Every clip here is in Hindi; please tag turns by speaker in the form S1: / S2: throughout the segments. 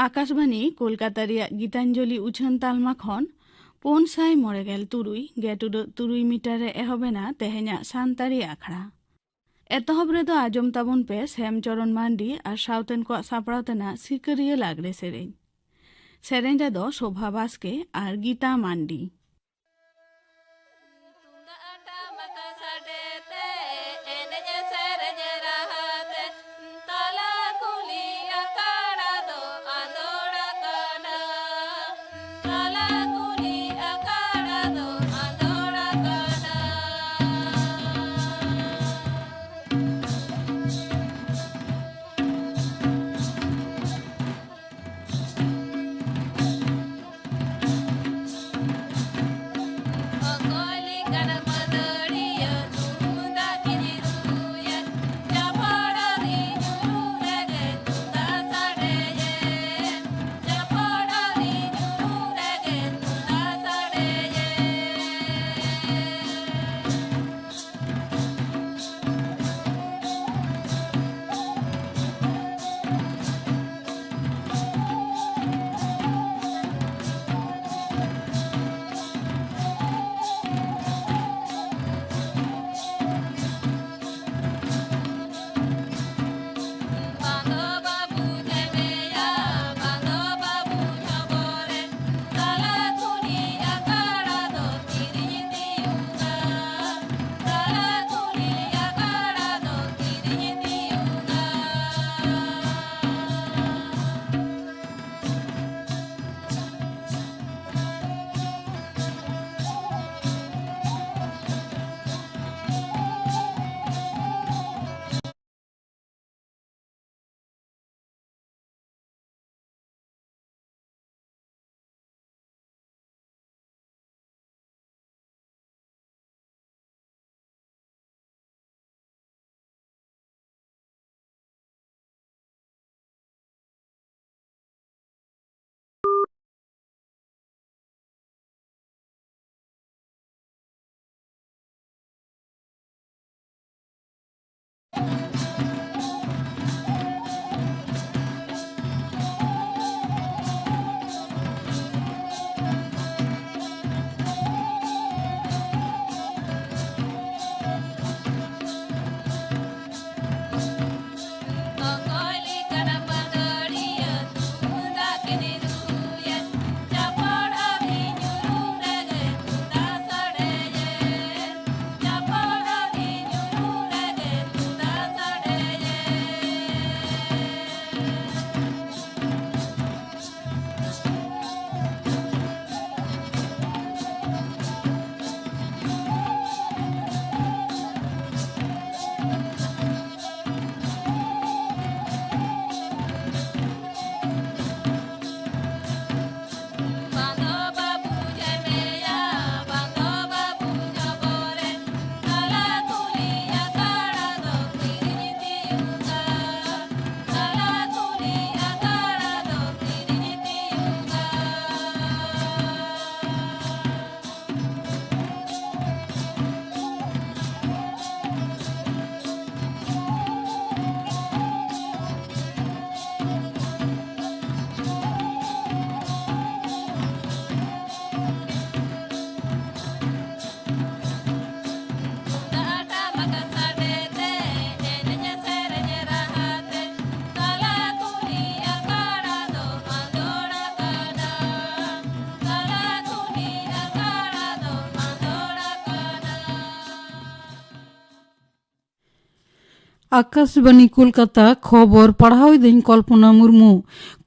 S1: आकाशवाणी कोलकाता गीतांजलि उछन तालमा खन 593 गे मीटारे एहबेना तेहेना सानतारी आखड़ा एतहब रेदो आजम ताबन पे श्यामचरण मांडी और साउतेन को सापड़ातेना सिकरिया लागरे सेरें रेदो शोभा बास्के और गीता मांडी। आकाशवाणी कोलकाता खबर पढ़ाई दिन कल्पना मुर्मू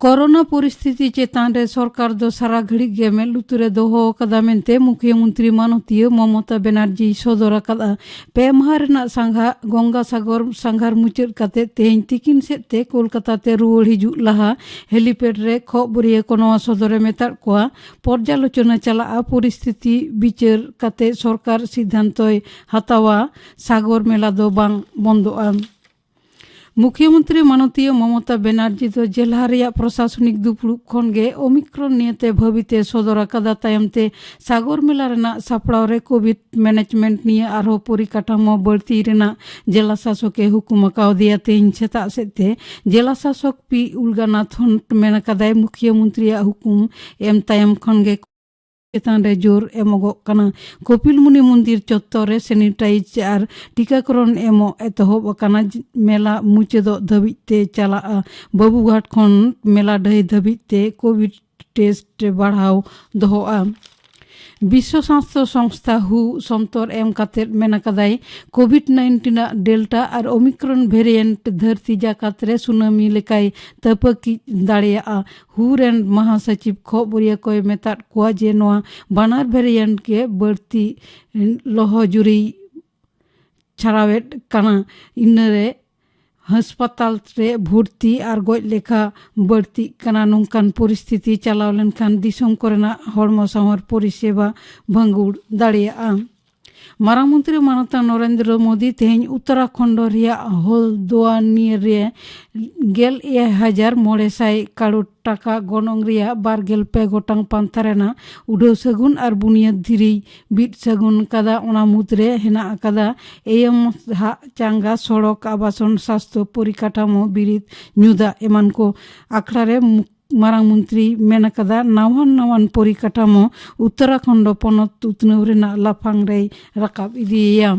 S1: कोरोना परिस्थिति चेतान रे सरकार दो सारा घड़ी गे में लुतुरे दोहो कदा मेंते मुख्यमंत्री मानतीय ममता बनर्जी सदर अकादा पे माह रेना सांघा गंगा सागर सांघार मुचाद काते तेहें तिकिन सेते कोलकाता ते रुआड़ हिजुग लाहा हेलीपैड रे खबरिया को नवा सदरे मेताद कोआ पर्यालोचना चला परिस्थिति विचार काते सरकार सिद्धांतय हतावा सागर मेला दो बांग बंदोआ। मुख्यमंत्री माननीय ममता बनर्जी दो जेलहा रेया प्रशासनिक दुपुड़ुब खन गे ओमिक्रॉन नियते भविते सदर आकादा तायमते सागर मेला रेना सापड़ाव रे कोविड मैनेजमेंट निये आरो परिकाठामो बढ़ती रेना जिला शासके हुकुम आकाउदिया तेहिं सेताग सेते जिला शासक पी उलगानाथन मेन आकादाय मुख्यमंत्री हुकुम एम तायम खन गे चेतान रे जोर एमोगोग कना कपिल मुनि मंदिर चत्तर रे सैनिटाइज और टीकाकरण एमो एतहब अकाना मेला मुचादो धाबिते चला बाबूघाट खन मेला डही धाबिते कोविड टेस्ट बढ़ाव दोहोआ विश्व स्वास्थ्य संस्था हु संतर एम काते मेना कदाई कोविड-19 डेल्टा और ओमिक्रॉन वेरिएंट धरती जाकात रे सुनामी लेकाय तपकी दाड़िया हु रेन महासचिव खबरिया कोय मेता कोआ जे नोआ बानार वेरिएंट के बढ़ती लहजुरी छरावेट कना इनरे अस्पताल रे भर्ती और गज लेखा बढ़ती कना नोंकान परिस्थिति चलाव लेनखान दिसोम कोरेना हड़मो सामर परिसेवा भंगुर दाड़िया मारांग मंत्री मानता नरेंद्र मोदी तेहन उत्तराखंड रिया हल्द्वानी रे 11,900 करोड़ टाका गनंग रिया 12 गोटांग पांथारेना उडो सगुन और बुनियाद धीरी बीट सगुन कदा ओना मुद्रे हेना कदा एयम चांगा सड़क आवासन स्वास्थ्य परिकाठामो बिरिद न्यूदा एमान को आखड़ा रे मारांग मंत्री मेन कदा नावान नावान परिकाठामो उत्तराखंड पनत उतनव रेना लाफांग रे राकाब इदिया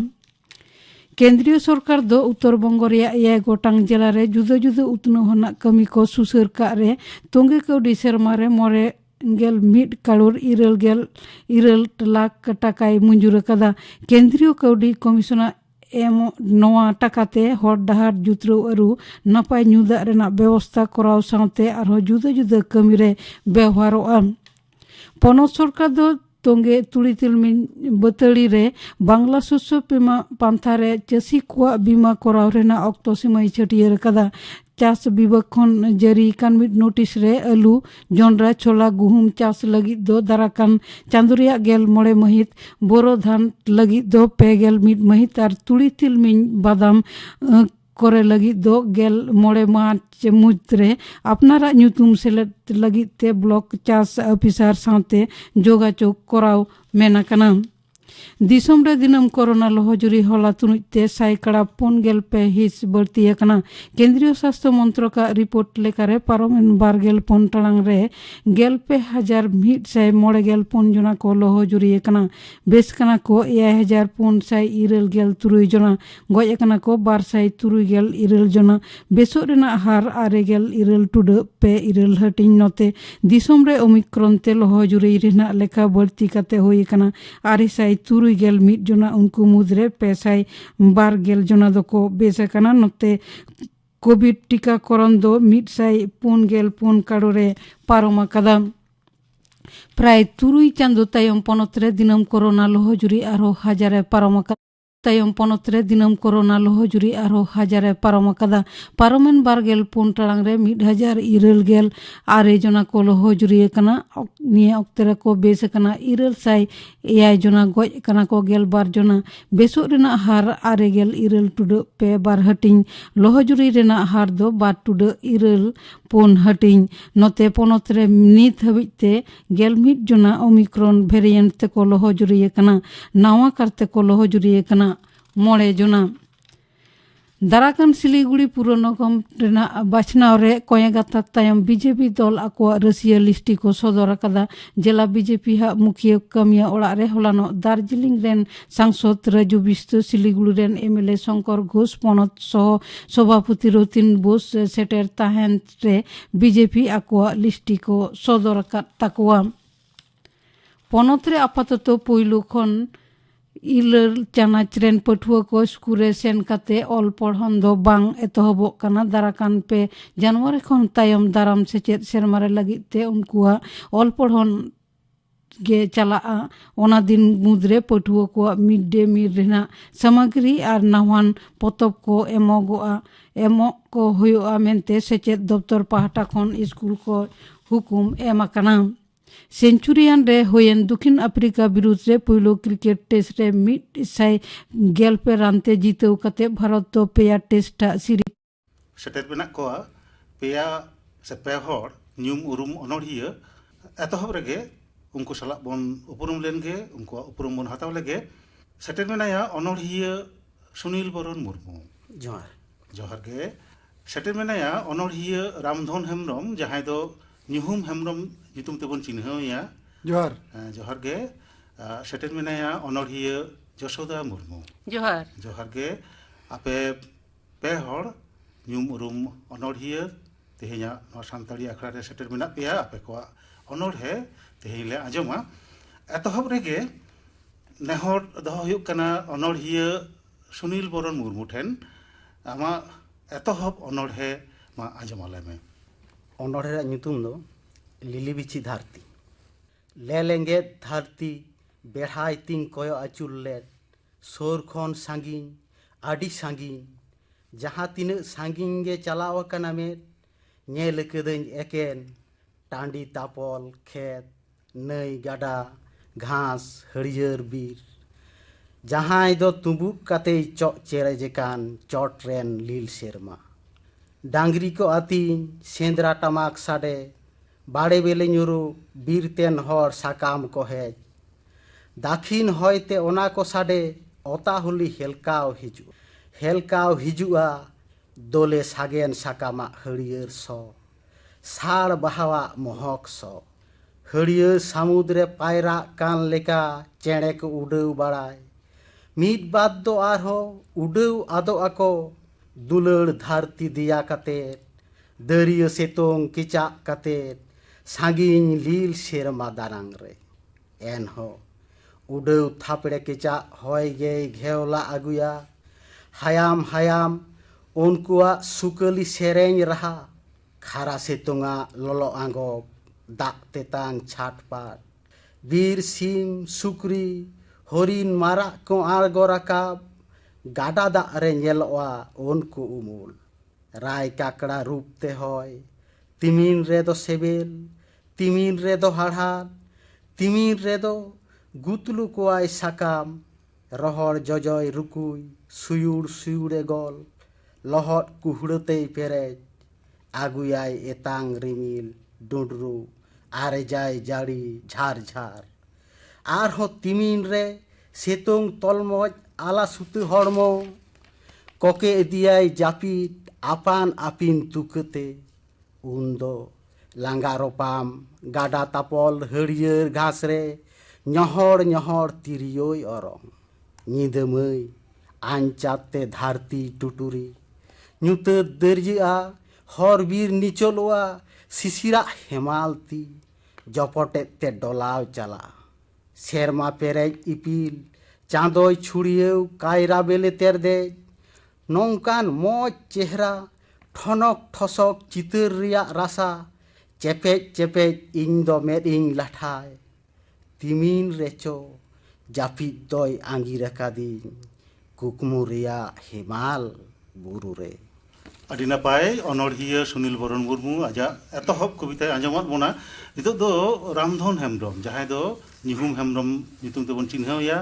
S1: केंद्रीय सरकार दो उत्तर बंग रेया 6 गोटांग जिला रे जुदा जुदा उतनव हना कमी को सुसर का रे तोंगे कौडी सेरमा रे मोरे गेल 1 करोड़ 7 लाख टाकाय मंजूर कदा केंद्रीय कौडी कमिशनर एम नवा टाकाते हर डाहार जुतरो अरु नपाय न्यूदा रेना व्यवस्था कराव साथे आरो जुदा जुदा कमी रे व्यवहारोआ पनत सरकार दो तोंगे तुड़ी तिलमिन बतड़ी रे बांग्ला शस्य बीमा पांथा रे चासी को बीमा कराव रेना अक्तो सीमा छटियर कदा चास विभाग खन जारी कान मिड नोटिस रे आलू जोंड्रा छोला गुहुम चास लगी दो दाराकान चांदुरिया गेल मोड़े महित बोरो धान लगी दो पेगेल मिड महित और तुड़ी तिलमिन बादाम करे लगी दो गेल मोड़े मार्च मुद्रे अपनारा न्यूतुम सेलेट लगी ते ब्लॉक चास ऑफिसर साथे जोगाजोग कराव मेना कना दिसम रे दिनम कोरोना लहजुरी हला तुनुते साइकड़ा 4 हिस बढ़ती कना केंद्रीय स्वास्थ्य मंत्र का रिपोर्ट लेकारे पारमेन 12 टांग रे 1,100 जना को लहजुरी कना बेस कना को 1,473 जना गय कना को 273 जना बेसो रेना हार 9.2 हटिन नते दिसम रे ओमिक्रॉन ते लहजुरी रेना लेखा बढ़ती काते होई कना 971 जना उनको मुद्रे 512 जना दको बेसकना नते कोविड टीकाकरण दो 154 करोड़े पारोमा कदम प्राय 3 चांदो तायम पनतरे दिनम कोरोना लहजुरी आरो हजारे पारोमा तायम पनतरे दिनम कोरोना लहजुरी आरो हजारे पारोमा कदा पारोमेन 12 टांग रे 1,000 जना को लहजुरी कना निये अक्तरे को बेस कना 700 जना गय कना को 12 जना बेसो रेना हार 9.2 हटिंग लहजुरी रेना हार दो 2.4 हटिंग नते पनतरे नित हबिते 11 जना ओमिक्रॉन वेरिएंट ते को लहजुरी कना नावा करते को लहजुरी कना मोड़े जना दाराकान सिलीगुड़ी पुरनगम रेना बाछनाव रे कयेगाता तायम बीजेपी दल आको रसिया लिस्टी को सदर कदा जिला बीजेपी हा मुखिया कमिया ओड़ा रे होलानो दार्जिलिंग रेन सांसद राजू बिस्त सिलीगुड़ी रेन एमएलए शंकर घोष पनत सह सभापति रतिन बोस सेटेर ताहेन रे बीजेपी आको लिस्टी को सदर ताकुआ पनत रे आपातत पहिलो खन इलर चानाच रेन पठुआ को स्कूल सेन काते ऑल पढ़न दो बांग एतहबो कना दाराकान पे जनवरी खन तायम दाराम सेचेत सेरमारे लगी ते उनकुआ ऑल पढ़न गे चला ओना दिन मुद्रे पठुआ को मिड डे मील रेना सामग्री और नावान पतब को एमो को हुआ मेनते सेचेत दफ्तर पाहटा खन स्कूल को हुकुम एमाकना सेंचुरियन रे होयन दक्षिण अफ्रीका विरुद्ध रे पहिलो क्रिकेट टेस्ट रे 100 पे रानते जीतव कते भारत तो पेया टेस्ट सीरीज
S2: सेटेर मेनाग कोआ पेया से पे हर ᱧᱩᱢ उरुम अनोढ़िया एतहब रेगे उनको सलाह बन उपरुम लेनगे उनको उपरुम बन हताव लेगे सेटेर मेनाया अनोढ़िया सुनील बरन मुर्मू
S3: जोहार
S2: जोहार गे सेटेर मेनाया अनोढ़िया रामधन हेम्ब्रम जहां दो ᱧᱩᱦᱩᱢ हेम्ब्रम nyutum tebon चिन्हया
S4: जोहार
S2: जोहार गे सेटेर मेनाया अनोढ़िया जशोदा मुर्मू
S5: जोहार
S2: जोहार गे आपे पे हर ᱧᱩᱢ उरुम अनोढ़िया तेहेኛ सानताड़ी आखड़ा रे सेटेर मेना पेया आपे को अनोढ़े तेहेñ ले आंजमा एतहब रेगे नेहर दहो हुयुग कना अनोढ़िया सुनील बरन मुर्मू ठेन आमा एतहब अनोढ़े मा आंजमाले में
S3: अनोढ़े ᱧᱩᱛᱩᱢ दो लिलिबिची धरती ले लेंगे धरती बेढ़ाई तिंग कोयो अचुर ले सोर खन सांगिन आडी सांगिन जहाँ तीन सांगिन गे चलाव कना में ñेल कदኝ एकेन टांडी तापल खेत नई गाडा घास हरियर बीर जहाँ दो तुबुक काते चौक चेरे जेकान चौट रेन लील शेरमा डांगरी को आतीन सेंद्रा टमाक साडे बाड़े बेले ᱧᱩᱨᱩ बीर तेन हर साकाम को हेज दाखिन होयते ओना को साडे ओता हुली हेलकाव हिजुआ दोले सागेन साकामा हरियर सो साड़ बहावा महक सो हरियर समुद्रे पायरा कान लेका चेड़े को उड़ाव बाड़ाय मीट बाद दो आरहो उड़ाव आदो आको दुलड़ धरती दिया काते दरिया सेतोंग किचा काते सांगिन लील शेरमा दारांग रे एनहो उड़ाव थापड़े किचा होय गे घेवला आगुया हायाम उनकुआ सुकली सेरेंग रहा खारा सेतोंगा लोलो आंगोब दाक तेतांग छाटपाट बीर सीम सुक्री हरिन मारा को आड़गो राकाब गाडा दा रे ñेलोआ उनको उमुल राय काकड़ा रूपते होय तिमिन रे दो सेबेल तिमिन रे दो हाड़हाड़ तिमिन रे दो गुतलु कोआय साकाम रहर जजय रुकुय सुयुड़े गल लहट कुहड़ते पेरेज आगुयाय एतांग रिमिल डुडरू आरे जाय जाड़ी झार झार आरहो तिमिन रे सेतोंग तलमज आला सुते हड़मो कोके इदियाय जापिद आपान आपिन तुकते उन्दो लांगा रोपाम गाडा तापल हरियर घास रे ñहर तिरियोय अरम ñिदमय आंचाते धरती टुटुरी ñुतत दर्जिआ हर बीर निचलोआ सिसिरा हेमालती जपटेते डोलाव चला शेरमा पेरेज इपिल चांदोय छुड़िएव कायरा बेले तेर दे नौकान मौज चेहरा ठनक ठसक चितर रिया रासा चेपेज इन दो मेदिंग लाठाय तिमिन रेचो जापिद दोय आंगी रकादिन कुकमु रिया हिमाल बुरु रे
S2: अड़ी नपाय अनोढ़िया सुनील बरन मुर्मू आजा एतहब कविता आंजमात बोना नितो दो रामधन हेम्ब्रम जहां दो ᱧᱩᱦᱩᱢ हेम्ब्रम nyutum tebon चिन्हया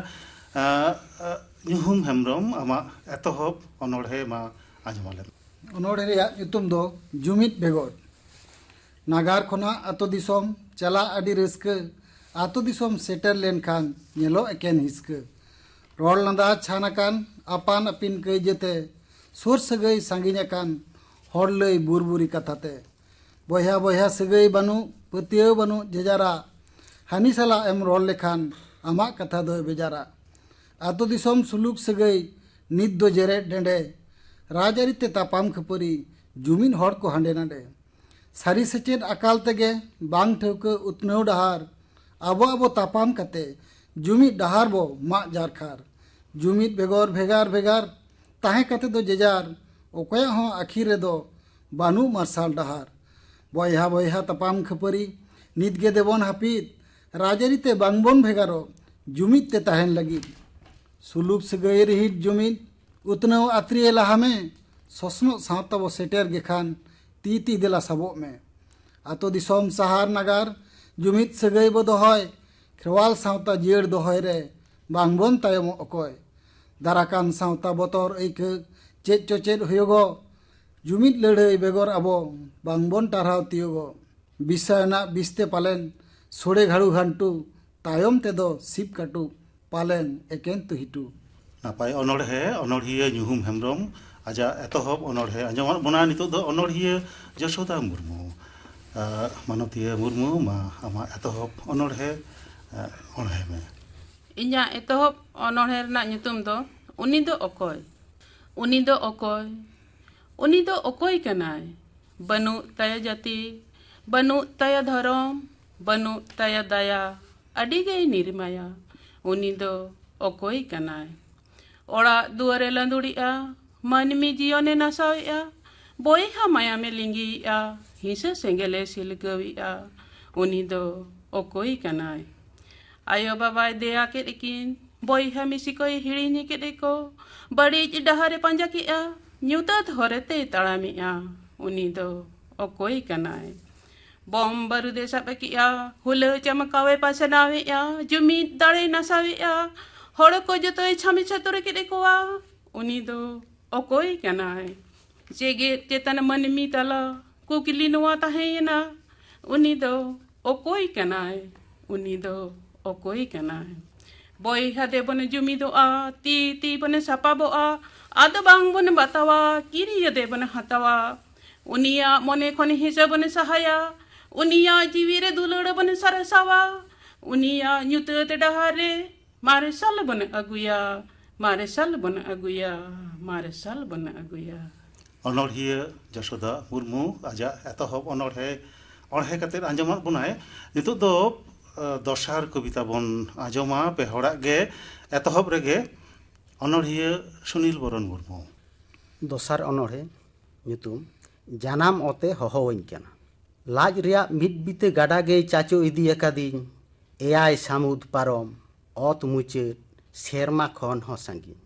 S2: ᱧᱩᱦᱩᱢ हेम्ब्रम आमा एतहब अनोढ़े मा आंजमाले
S4: अनोढ़े रे nyutum दो जुमित बेगोर नागार खना आतो दिसोम चला आदि रस्के आतो दिसोम सेटर लेनखान ñेलो एकेन हिस्के रोल लंदा छानाकान आपान अपिन कई जेते सुर सगई सांगिनाकान हर लई बुरबुरी कथाते बया बया सगई बानु पतियो बानु जेजारा हानि साला एम रोल लेखान आमा कथा दो बेजारा आतो दिसोम सुलुक सगई नित दो जेरे डेंडे राजारी ते तापाम खपरी जुमिन हर को हांडे नांडे सारी सेचेद अकाल तेगे बांग ठेवके उतनव डहार आबो तापाम कते जुमिद डहार बो मा जारखार जुमिद बेगोर भेगार भेगार ताहे कते दो जेजार ओकया हो आखिर रे दो बानु मार्साल डहार बयहा बयहा तापाम खपरी नित गे देबन हापिद राजारी ते बांगबन भेगारो जुमिद ते ताहेन लगी सुलुब सगई रहित जुमिद उतनव आत्रिये लाहामे ससनो सावता बो सेटेर गेखान ती देला सबो में आतो दिसोम सहार नगार जुमिद सगई बो दोहय खेवाल सावता जियर दोहय रे बांगबन तायम अकोय दाराकान सावता बतर ऐक चेद चोचेद हुयोगो जुमित लड़ाई बेगर आबो बांगबन टारहाव तियोगो बिसायना बिस्ते पालेन सोड़े घाड़ू घांटू तायम तेदो सिप काटू पालेन एकेन तुहिटू
S2: नापाय अनोढ़े अनोढ़िया ᱧᱩᱦᱩᱢ हेम्ब्रम आजा एतहब अनोढ़े आंजमात बोना नितो दो अनोढ़िया जशोदा मुर्मू मानवतीय मुर्मू मा आमा एतहब अनोढ़े अणहे में
S5: इᱧᱟᱹᱜ ᱮᱛᱚᱦᱚᱵ ᱚᱱᱚᱬᱦᱮ ᱨᱮᱱᱟᱜ ᱧᱩᱛᱩᱢ ᱫᱚ ᱩᱱᱤ ᱫᱚ ᱚᱠᱚᱭ ᱩᱱᱤ ᱫᱚ ᱚᱠᱚᱭ ᱩᱱᱤ ᱫᱚ ᱚᱠᱚᱭ ᱠᱟᱱᱟᱭ ᱵᱟᱹᱱᱩᱜ ᱛᱟᱭᱟ ᱡᱟᱹᱛᱤ ᱵᱟᱹᱱᱩᱜ ᱛᱟᱭᱟ ᱫᱷᱚᱨᱚᱢ ᱵᱟᱹᱱᱩᱜ ᱛᱟᱭᱟ ᱫᱟᱭᱟ ᱟᱹᱰᱤᱜᱮᱭ ᱱᱤᱨᱢᱟᱭᱟ ᱩᱱᱤ ᱫᱚ ᱚᱠᱚᱭ ᱠᱟᱱᱟᱭ ᱚᱲᱟᱜ ᱫᱩᱣᱟᱹᱨᱮ ᱞᱟᱸᱫᱩᱲᱤᱜᱼᱟ ᱢᱟᱹᱱᱢᱤ ᱡᱤᱭᱚᱱᱮ ᱱᱟᱥᱟᱣᱮᱜᱼᱟ ᱵᱚᱭᱦᱟ ᱢᱟᱭᱟᱢᱮ ᱞᱤᱸᱜᱤᱭᱮᱜᱼᱟ ᱦᱤᱸᱥᱟᱹ ᱥᱮᱸᱜᱮᱞᱮ ᱥᱤᱞᱜᱟᱹᱣᱮᱜᱼᱟ ᱩᱱᱤ ᱫᱚ ᱚᱠᱚᱭ ᱠᱟᱱᱟᱭ आयो बाबाय दया के किन बॉयहा मिसी कोई हिड़ीनी के को बड़ी डहारे पांजा किया ᱧᱩᱛᱟᱹᱛ ᱦᱚᱨᱮᱛᱮ ᱛᱟᱲᱟᱢᱮᱜᱼᱟ ᱩᱱᱤ ᱫᱚ ᱚᱠᱚᱭ ᱠᱟᱱᱟᱭ ᱵᱚᱢ ᱵᱟᱹᱨᱩᱫᱮ ᱥᱟᱵ ᱠᱮᱜᱼᱟ ᱦᱩᱞᱟᱹ ᱪᱟᱢᱠᱟᱣᱮ ᱯᱟᱥᱱᱟᱣᱮᱜᱼᱟ ᱡᱩᱢᱤᱫ ᱫᱟᱲᱮ ᱱᱟᱥᱟᱣᱮᱜᱼᱟ ᱦᱚᱲ ᱠᱚ ᱡᱚᱛᱚᱭ ᱪᱷᱟᱢᱮ ᱪᱷᱟᱛᱩᱨ ᱠᱮᱫ ᱠᱚᱣᱟ ᱩᱱᱤ ᱫᱚ ᱚᱠᱚᱭ ᱠᱟᱱᱟᱭ ᱡᱮᱜᱮᱫ ᱪᱮᱛᱟᱱ ᱢᱟᱹᱱᱢᱤ ᱛᱟᱞᱟ ᱠᱩᱠᱞᱤ ᱱᱚᱣᱟ ᱛᱟᱦᱮᱸᱭᱮᱱᱟ ᱩᱱᱤ ᱫᱚ ᱚᱠᱚᱭ ᱠᱟᱱᱟᱭ ᱩᱱᱤ ᱫᱚ ᱚᱠᱚᱭ ᱠᱟᱱᱟᱭ ᱵᱚᱭᱦᱟ ᱫᱮᱵᱚᱱ ᱡᱩᱢᱤᱫᱚᱜᱼᱟ ᱛᱤ ᱛᱤ ᱵᱚᱱ ᱥᱟᱯᱟᱵᱚᱜᱼᱟ ᱟᱫᱚ ᱵᱟᱝ ᱵᱚᱱ ᱵᱟᱛᱟᱣᱟ ᱠᱤᱨᱤᱭ ᱫᱮᱵᱚᱱ ᱦᱟᱛᱟᱣᱟ ᱩᱱᱤᱭᱟᱜ ᱢᱚᱱᱮ ᱠᱷᱚᱱ ᱦᱤᱥᱟᱹ ᱵᱚᱱ ᱥᱟᱦᱟᱭᱟ ᱩᱱᱤᱭᱟᱜ ᱡᱤᱣᱤ ᱨᱮ ᱫᱩᱞᱟᱹᱲ ᱵᱚᱱ ᱥᱟᱨᱥᱟᱣᱟ ᱩᱱᱤᱭᱟᱜ ᱧᱩᱛᱟᱹᱛ ᱰᱟᱦᱟᱨ ᱨᱮ ᱢᱟᱨᱥᱟᱞ ᱵᱚᱱ ᱟᱹᱜᱩᱭᱟ ᱢᱟᱨᱥᱟᱞ ᱵᱚᱱ ᱟᱹᱜᱩᱭᱟ ᱢᱟᱨᱥᱟᱞ ᱵᱚᱱ ᱟᱹᱜᱩᱭᱟ
S2: अनोढ़िया जशोदा मुर्मू आजा एतहब अनोढ़े अणहे कते आंजमात बोनाय नितो दो दसार कविता बन आंजमा पे हड़ा गे एतहब रेगे अनोढ़िया सुनील बरन मुर्मू
S3: दसार अनोढ़े ᱧᱩᱛᱩᱢ ᱡᱟᱱᱟᱢ ᱚᱛᱮ ᱦᱚᱦᱚᱣᱟᱹᱧ ᱠᱟᱱᱟ ᱞᱟᱡ ᱨᱮᱭᱟᱜ ᱢᱤᱫ ᱵᱤᱛᱟᱹ ᱜᱟᱰᱟ ᱜᱮᱭ ᱪᱟᱪᱳ ᱤᱫᱤ ᱟᱠᱟᱫᱤᱧ ᱮᱭᱟᱭ ᱥᱟᱹᱢᱩᱫ ᱯᱟᱨᱚᱢ ᱚᱛ ᱢᱩᱪᱟᱹᱫ ᱥᱮᱨᱢᱟ ᱠᱷᱚᱱ ᱦᱚᱸ ᱥᱟᱺᱜᱤᱧ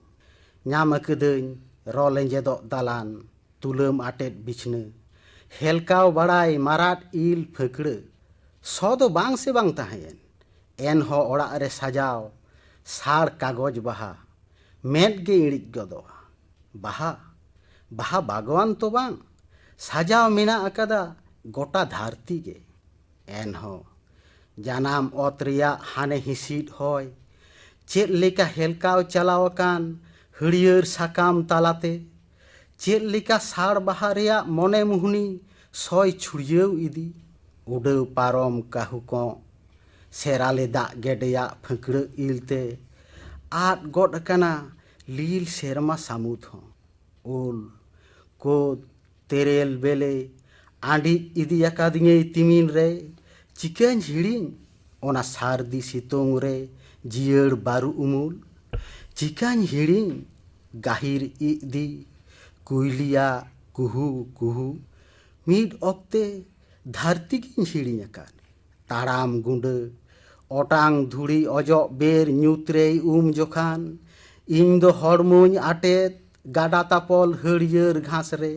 S3: ᱧᱟᱢ ᱟᱠᱟᱫᱟᱹᱧ ᱨᱚ ᱞᱮᱸᱡᱮᱫᱚᱜ ᱫᱟᱞᱟᱱ ᱛᱩᱞᱟᱹᱢ ᱟᱴᱮᱫ ᱵᱤᱪᱷᱱᱟᱹ ᱦᱮᱞᱠᱟᱣ ᱵᱟᱲᱟᱭ ᱢᱟᱨᱟᱴ ᱤᱞ ᱯᱷᱟᱹᱠᱲᱟᱹ ᱥᱚ ᱫᱚ ᱵᱟᱝ ᱥᱮ ᱵᱟᱝ ᱛᱟᱦᱮᱸᱭᱮᱱ ᱮᱱᱦᱚᱸ ᱚᱲᱟᱜ ᱨᱮ ᱥᱟᱡᱟᱣ ᱥᱟᱲ ᱠᱟᱜᱚᱡᱽ ᱵᱟᱦᱟ ᱢᱮᱫ ᱜᱮ ᱤᱬᱤᱡ ᱜᱚᱫᱚᱜᱼᱟ ᱵᱟᱦᱟ ᱵᱟᱦᱟ ᱵᱟᱜᱣᱟᱱ ᱛᱚ ᱵᱟᱝ ᱥᱟᱡᱟᱣ ᱢᱮᱱᱟᱜ ᱟᱠᱟᱫᱟ ᱜᱚᱴᱟ ᱫᱷᱟᱹᱨᱛᱤ ᱜᱮ ᱮᱱᱦᱚᱸ ᱡᱟᱱᱟᱢ ᱚᱛ ᱨᱮᱭᱟᱜ ᱦᱟᱱᱮ ᱦᱤᱸᱥᱤᱫ ᱦᱚᱭ ᱪᱮᱫ ᱞᱮᱠᱟ ᱦᱮᱞᱠᱟᱣ ᱪᱟᱞᱟᱣ ᱟᱠᱟᱱ ᱦᱟᱹᱲᱭᱟᱹᱨ ᱥᱟᱠᱟᱢ ᱛᱟᱞᱟᱛᱮ ᱪᱮᱫ ᱞᱮᱠᱟ ᱥᱟᱲ ᱵᱟᱦᱟ ᱨᱮᱭᱟᱜ ᱢᱚᱱᱮ ᱢᱩᱦᱱᱤ ᱥᱚᱭ ᱪᱷᱩᱲᱭᱟᱹᱣ ᱤᱫᱤ उड़ाव पारम काहू को सेराले दाग गेडेयाग फांकड़ा इलते आद गड कना लील सेरमा सामुद हो उल कोद तेरेल बेले आंडी इदी अकादिंगे तिमिन रे चिकन हिड़िन ओना सारदी सितोंग रे जियर बारू उमुल चिकन हिड़िन गाहिर इदी कुइलिया कुहू कुहू मिड ऑक्ते धरती की हिड़िन अकान ताड़ाम गुंड ओटांग धुड़ी अजो बेर ᱧᱩᱛᱨᱮ जोखान इन दो हड़मोñ आटेत गाडा तापल हरियर घास रे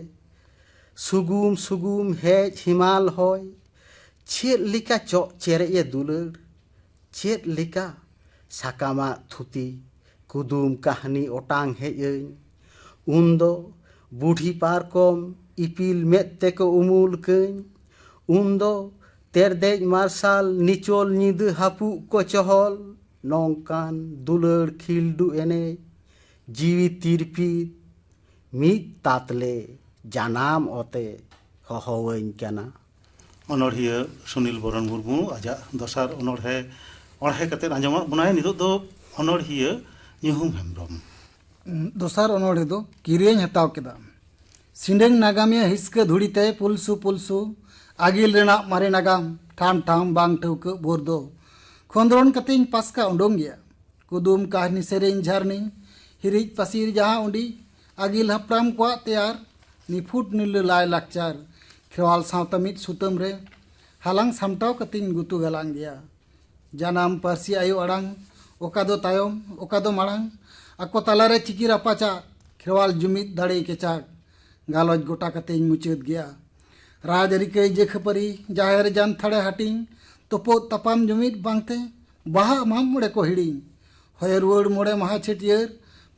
S3: सुगुम सुगुम हेज हिमाल होय चेद लिका चो चेरे दुलड़ चेद लिका साकामा थुती कुदुम कहानी ओटांग हेजन उन्दो बुढ़ी पारकम इपिल मेद तेको उमुल कन उन्दो तेरदेज मार्शल निचोल निद हापु को चहल नौकान दुलड़ खिलडू एने जीवी तिरपीत मिद तातले जानाम ओते हहवैन कना
S2: अनोढ़िया सुनील बरन मुर्मू आजा दसार अनोढ़े अणहे कते आंजमात बनाय नितो दो अनोढ़िया ᱧᱩᱦᱩᱢ हेम्ब्रम
S4: दसार अनोढ़े दो किरेñ हताव केदा सिंडेंग नागामिया हिस्का धुड़ीते पुलसु पुलसु आगिल रेना मारे नागाम ठाम ठाम बांग ठौका बोर दो खोंद्रोन कतेñ पासका उडोंग गया कुदुम कहानी सेरेñ झरनी हिरिज पसीर जहां उंडी आगिल हपराम को तैयार निफुट निल लाय लाकचार खेवाल सावतमित सुतम रे हालांग सामटाव कतेñ गुतु गलांग गया जानाम पारसी आयो अड़ांग ओकादो तायम ओकादो माड़ांग आको तालारे चिकी रापाचा खेवाल जुमित दाड़े केचाक गालज गोटा कतेñ मुचाद गया राजरी कई जे खपरी जाहेर जान थड़े हटिंग तोपो तपाम जुमित बांगते बाहा माम मुड़े को हिड़िंग होय रुवड़ मोड़े महा छेटियर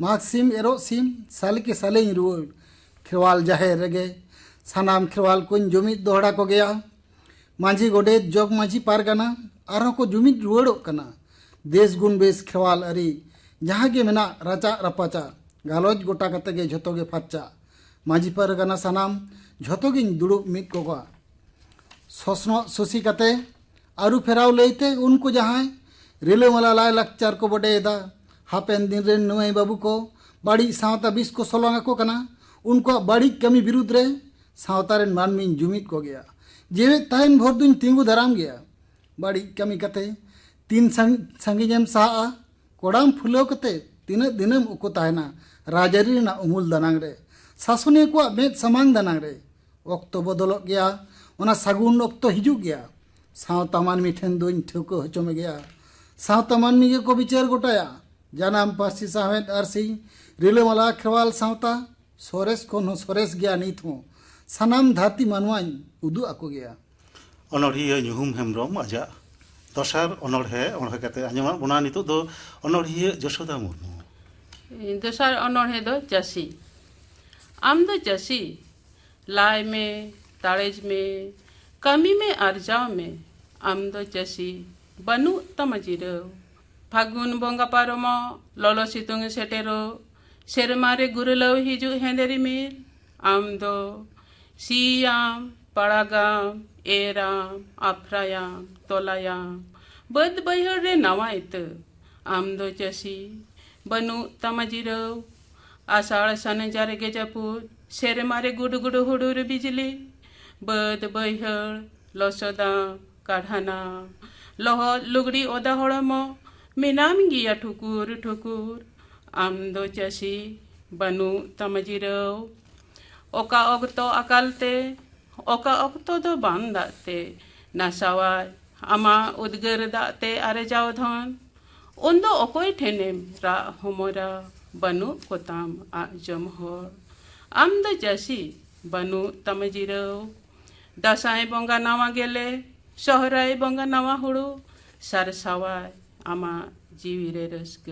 S4: माघ सिम एरो सिम साल के साले रुवड़ खेवाल जाहेर रेगे सानाम खेरवाल को जुमिद दोहरा को गया मांझी गोडेत जग मांझी पारगाना आरहों को जुमिद रुआड़ोग कना देश गुण बेस खेरवाल अरी जहाँ के मेना राचा रपाचा गालोज गोटा कते गे झोतो गे फाचा मांझी पारगाना सानाम झोतो गिन दुड़ुब मिद कोगा ससनो सुसी कते आरु फेराव लईते उनको जहाँ रिलामाला लाय लाकचार को बडेदा हापेन दिन रे नुई बाबू को बाड़ी सावता बिस को सोलोंगा को कना उनको बाड़ी कमी विरुद्ध रे सावता रेन मानमी जुमिद को गया जेवे ताइन भर दुन तिंगु धराम गया बाड़ी कमी कते तीन संगीजेम साहा कोडाम फुलो कते तीन दिनम उको तायना राजरी ना उमुल दनांग रे शासने को मेद समांग दनांग रे वक्त बदल गया ओना सागुन वक्त हिजू गया सावता मानमी ठेन दुन ठुको हचोमे गया सावता मानमी के को विचार गोटाया जानाम पासी सावेद आरसी रिलामाला खेरवाल सावता सोरेस को नो सोरेस गया नीत हो सानाम धाती मानवाई उदु आको गया
S2: अनोढ़िया ᱧᱩᱦᱩᱢ हेम्ब्रम आजा दसार अनोढ़े अनोढ़े कते आंजमा बोना नितो दो अनोढ़िया जशोदा मुर्मू
S5: दसार अनोढ़े दो चासी आम दो चासी लाय में ताड़ेज में कमी में आरजाव में आम दो चासी बनु तमजिरो फागुन बंगा पारोमो ललो सितुंग सेटेरो सेरमारे गुरलव हिजु हेंदेरी मिल आम दो सियाम पड़ागाम एराम आफ्रायाम तोलायाम बद बैहर रे नवा इत आम दो चसी बनु तमजिरो आषाढ़ सन जारे गेजापुर सेरमारे गुड गुड हुडुर बिजली बद बैहर लसोदा काढ़ाना लह लुगड़ी ओदा हड़मो मिनाम गिया ठुकुर ठुकुर आम दो चसी बनु तमजिरो ओका अगतो अकालते ओका अक्तो दो बाम दाते नासावाय आमा उद्गर दाते आरे जाओ धन उन दो ओकोई ठेनेम रा होमोरा बनु कोताम आजम हो आम दो जसी बनु तमजिरो दसाई बंगा नवा गेले सहराई बंगा नवा हुड़ू सरसावाय आमा जीवी रे रस्क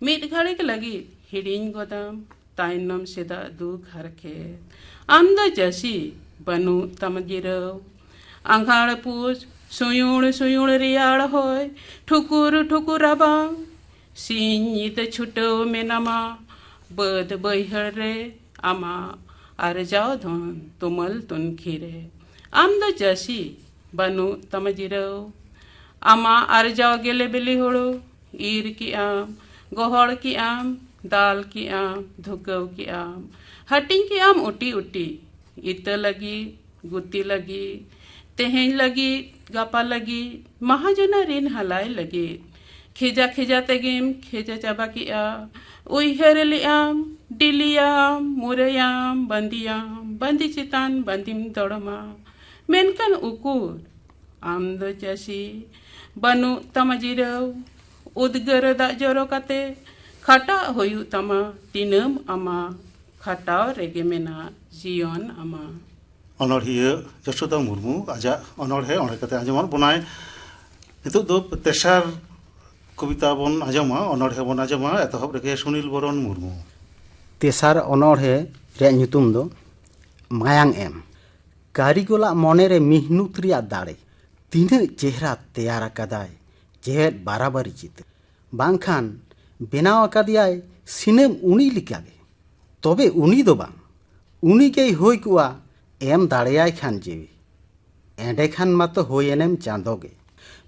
S5: मिट घड़िक लगी हिडिंग गोदाम ताइनम सेदा दुख हरखे आम दो जसी बनु तमजिरो आंघाड़ पूछ सुयुण सुयुण रियाड़ होय ठुकुर ठुकुर राबांग सीत छुटो में नमा बद बैहर रे आमा आर जाओ धन तुमल तुन खीरे आम दो जसी बनु तमजिरो आमा आर जाओ गेले बिली होड़ो ईर की आम गोहड़ की आम दाल की आम धुकव की आम हटिंग की आम उटी उटी इत लगी गुती लगी तेहें लगी गापा लगी महाजना रिन हलाय लगी खिजा खिजा तेगिम खिजा चाबा की आ उइहर लियाम डिलियाम मुरयाम बंदी चितान बंदिम दौड़मा मेनकन उकुर आम दो चसी बनु तमजिरो उद्गर दा जोरो कते खटा होयु तमा तिनम अमा खटाव रेगे मेना जीवन अमा
S2: अनोढ़िया जशोदा मुर्मू आजा अनोढ़े अनोढ़े कते आंजमान बोनाय नितो दो तेसार कविता बन आंजमा अनोढ़े बन आंजमा एतहब रेगे सुनील बरन मुर्मू
S3: तेसार अनोढ़े रे ᱧᱩᱛᱩᱢ दो मायांग एम कारिगोला मने रे मिहनुत रिया दाड़े तीना चेहरा तैयार अकादाय जेहेद बाराबारी चित्र बांखान बेनाव अकादियाय सिनेम उनी लिकागे तबे उनी दो बांग उनी के होय कुआ एम दाड़ेयाय खान जीवी एंडे खान मातो होयेनेम चांदोगे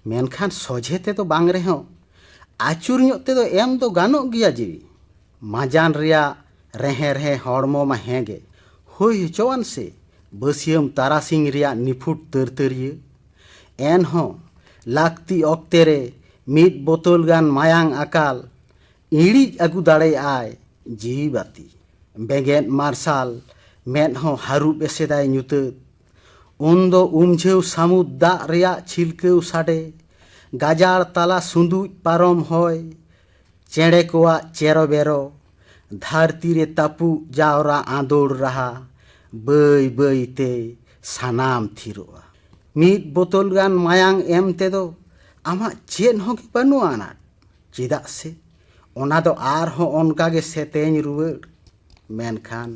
S3: मेनखान सोझेते तो बांग रहे हो आचुर ᱧᱚᱜ तेदो एम दो गानो गिया जीवी माजान रिया रेहे रेहे हड़मो मा हेगे होय हचोवान से बसियम तारासिंग रिया निफुट तरतरिया एन हो लाक्ति ऑक्ते रे मिद बोतल गान मायांग अकाल इड़ी अगु दाड़े आय जीवी बाती बेगेन मार्शाल मेद हो हारू बेसेदाय ᱧᱩᱛᱟᱹᱛ उन्दो उमझेव सामुद दा रिया छिलकेव साडे गाजार ताला सुंदुज पारम होय चेड़े कोआ चेरो बेरो धरती रे तापू जावरा आंदोड़ रहा बई बई ते सानाम थिरोआ मिद बोतल गान मायांग एम तेदो आमा चेन हो कि बनु आना चेदा से ओना दो आर हो ओनका गे सेतेñ रुवाड़ मेनखान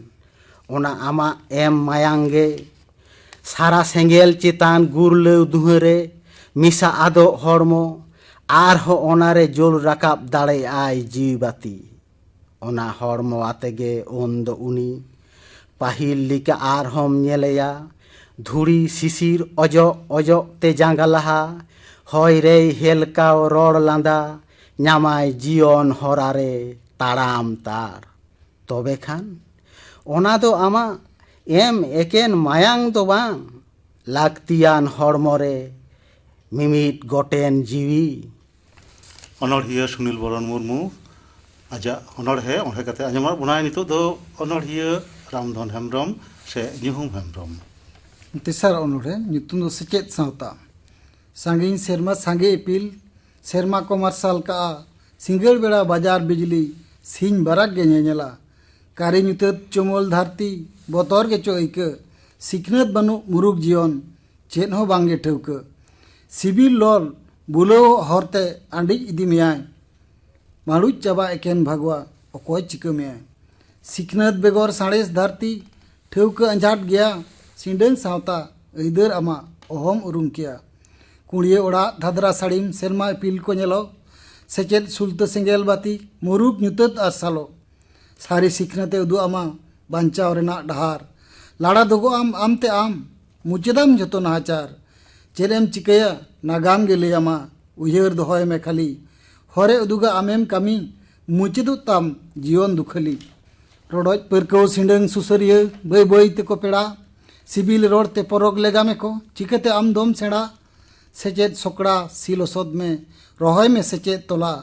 S3: ओना आमा एम मायांगे सारा सेंगेल चेतान गुरलेव दुहरे मिसा आदो हड़मो आरहो ओनारे जोल राकाब दाड़े आय जीवबाती ओना हड़मो आतेगे ओन दो उनी पाहिल लिका आरहोम नेलेया धुड़ी शिशिर अजो अजो ते जांगालाहा हय रे हेलकाव रोड़ लांदा ᱧᱟᱢᱟᱭ ᱡᱤᱭᱚᱱ ᱦᱚᱨᱟᱨᱮ ᱛᱟᱲᱟᱢ ᱛᱟᱨ ᱛᱚᱵᱮ ᱠᱷᱟᱱ ᱚᱱᱟ ᱫᱚ ᱟᱢᱟᱜ ᱮᱢ ᱮᱠᱮᱱ ᱢᱟᱭᱟᱝ ᱫᱚ ᱵᱟᱝ ᱞᱟᱹᱠᱛᱤᱭᱟᱱ ᱦᱚᱲᱢᱚ ᱨᱮ ᱢᱤᱢᱤᱫ ᱜᱚᱴᱮᱱ ᱡᱤᱣᱤ
S2: ᱚᱱᱚᱲᱦᱤᱭᱟᱹ ᱥᱩᱱᱤᱞ ᱵᱚᱨᱚᱱ ᱢᱩᱨᱢᱩ ᱟᱡᱟᱜ ᱚᱱᱚᱲᱦᱮ ᱚᱱᱚᱲᱦᱮ ᱠᱟᱛᱮ ᱟᱸᱡᱚᱢᱟᱜ ᱵᱚᱱᱟᱭ ᱱᱤᱛᱚᱜ ᱫᱚ ᱚᱱᱚᱲᱦᱤᱭᱟᱹ ᱨᱟᱢᱫᱷᱚᱱ ᱦᱮᱢᱵᱨᱚᱢ ᱥᱮ ᱧᱩᱦᱩᱢ ᱦᱮᱢᱵᱨᱚᱢ
S4: ᱛᱮᱥᱟᱨ ᱚᱱᱚᱲᱦᱮ ᱧᱩᱛᱩᱢ ᱫᱚ ᱥᱮᱪᱮᱫ ᱥᱟᱶᱛᱟ ᱥᱟᱺᱜᱤᱧ ᱥᱮᱨᱢᱟ ᱥᱟᱸᱜᱮ ᱤᱯᱤᱞ सेरमा को मार्शल का सिंगल बेड़ा बाजार बिजली सिंह बराक गे नेला कारी ᱧᱩᱛᱟᱹᱛ चुमोल धरती बतर गे चो इक सिखनत बनु मुरुग जीवन चेद हो बांगे ठेवक सिबिल लॉल बुलो हरते आंडी इदी मेयाय माड़ुज चाबा एकेन भागवा अकोय चिक मेयाय सिखनत बेगर साड़ेस धरती ठेवक अंजाट गया सिंडन सावता ऐदर आमा अहम उरुम किया कुड़िए ओड़ा धादरा साड़ीम सेरमा इपिल को नेलो सेचेद सुलता सेंगेल बाती मुरुग ᱧᱩᱛᱟᱹᱛ आर सालो सारी सिखनते उदु आमा बांचाव रेना डहार लाड़ा दोगो आमते आम मुचेदाम जतो नाचार चेरेम चिकया नागाम गे लेयामा उयहर दोहय में खाली हरे उदुगा आमेम कामी मुचेदु ताम जीवन दुखली रोडoj परकौ सिंडंग सुसरिय बय बय तेको पेड़ा सिबिल रोडते परोग लेगामे को चिकते आम दोम सेड़ा सेचेद सोकड़ा सिलोसद में रोहय में सेचेद तोला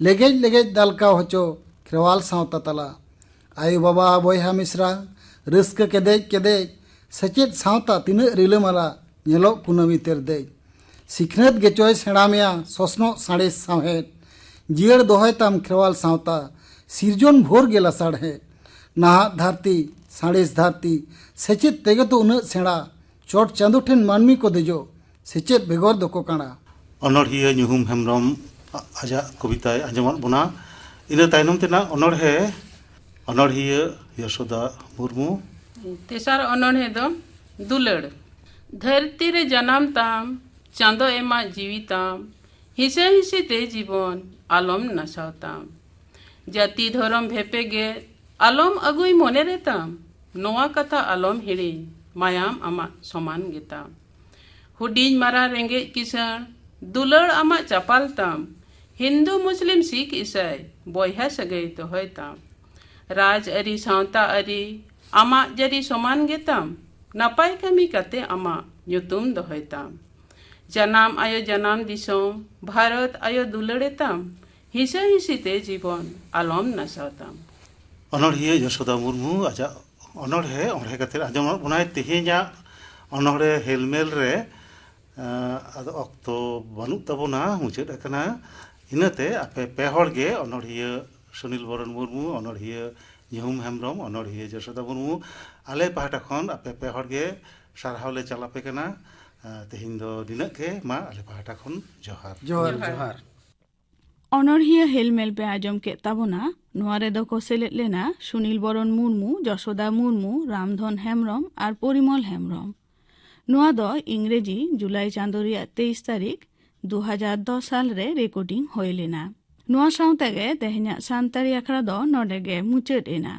S4: लेगेज लेगेज दालका होचो खेवाल सावता तला आयु बाबा बयहा मिश्रा रस्क केदेज केदेज सेचेद सावता तीन रिलमाला नेलो कुनमी तेरदे सिखनत गेचोय सेड़ामिया ससनो साड़े साहेद जियर दोहय ताम खेवाल सावता सिरजन भोर गेला साढ़े नाहा धरती साड़ेस धरती सेचेद तेगे तो उन सेड़ा चोट चांदो ठेन मानमी को देजो सेचेद बेगोर दको काना
S2: अनोढ़िया ᱧᱩᱦᱩᱢ हेम्ब्रम आजा कविताय आंजमात बोना इन तायनम तेना अनोढ़े अनोढ़िया यशोदा मुर्मू
S5: तेसार अनोढ़े दो दुलड़ धरती रे जनाम ताम चांदो एमा जीवी ताम हिसे हिसे ते जीवन आलम नसाव ताम जाति धर्म भेपे गे आलम अगुई मोने रे ताम नोआ कथा आलम हिड़ी मायाम आमा समान गेताम हुडीज मारा रेंगे किसान दुलड़ आमा चापाल ताम हिंदू मुस्लिम सिख ईसाई बयहा सगई दोहय ताम राज अरी सावता अरी आमा जरी समान गेताम नापाय कमी कते आमा ᱧᱩᱛᱩᱢ दोहय ताम जनाम आयो जनाम दिसोम भारत आयो दुलड़े ताम हिसे हिसीते जीवन आलम नसाव ताम
S2: अनोढ़िया यशोदा मुर्मू आजा अनोढ़े ओढ़े कते आंजमात बोनाय तेहेजा अनोढ़े हेलमेल रे आदो अक्तो बानुक ताबोना मुचाद आकना इनाते आपे पे हड़ गे अनोढ़िया सुनील बरन मुर्मू अनोढ़िया ᱧᱩᱦᱩᱢ हेम्ब्रम अनोढ़िया यशोदा मुर्मू आले पाहटा खन आपे पे हड़ गे सारहावले चलापे कना तेहिन दो दिनक के मा आले पाहटा खन जोहार
S4: जोहार जोहार
S6: अनोढ़िया हेलमेल पे आजम के ताबोना नोआरे दो को सेलेद लेना सुनील बरन मुर्मू यशोदा मुर्मू रामधन हेम्ब्रम और परिमल हेम्ब्रम नोआ दो इंग्रेजी जुलाई चांदो रिया 23 तारीख 2010 साल रे रिकॉर्डिंग होय लेना नोआ साउते गे तेहन्या सांतारी अखड़ा दो नोडे गे मुचाद एना।